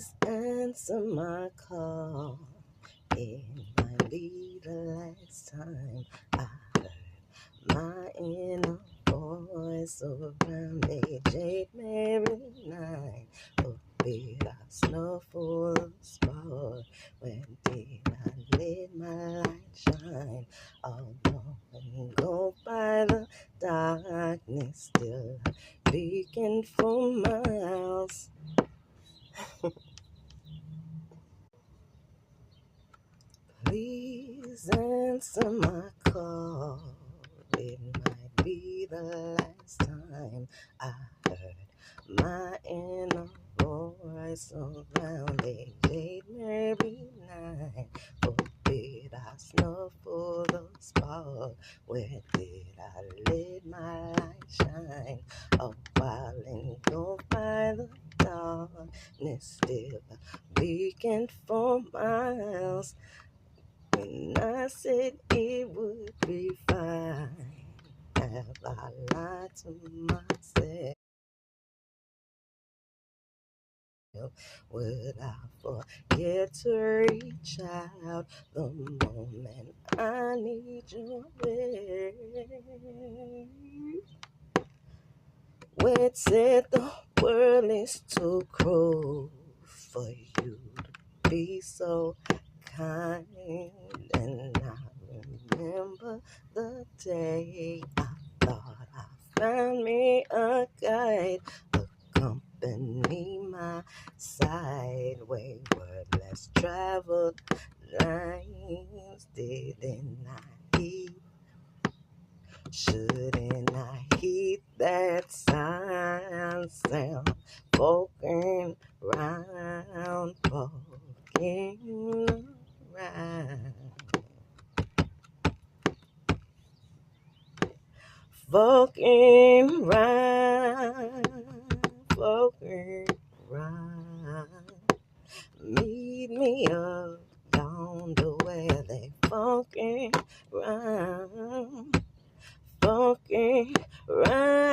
Please answer my call. It might be the last time I heard my inner voice around a Jade Mary night. Forbid I snuffle the spark. When did I let my light shine? Although and go by the darkness, still beacon for miles. Please answer my call. It might be the last time I heard my inner voice around a Jade Mary night. Forbid I snuffle the spark. Where did I let my light shine? A while and go by the darkness, still a beacon for miles. When I said it would be fine, have I lied to myself? Would I forget to reach out the moment I need your way? When it said the world is too cruel for you to be so kind, and I remember the day I thought I found me a guide, accompany my side, wayward, less traveled lines. Didn't I heed? Shouldn't I heed that sound? Poking round, poking around, poking round, poking round. Meet me up yonder where they poking round, poking round.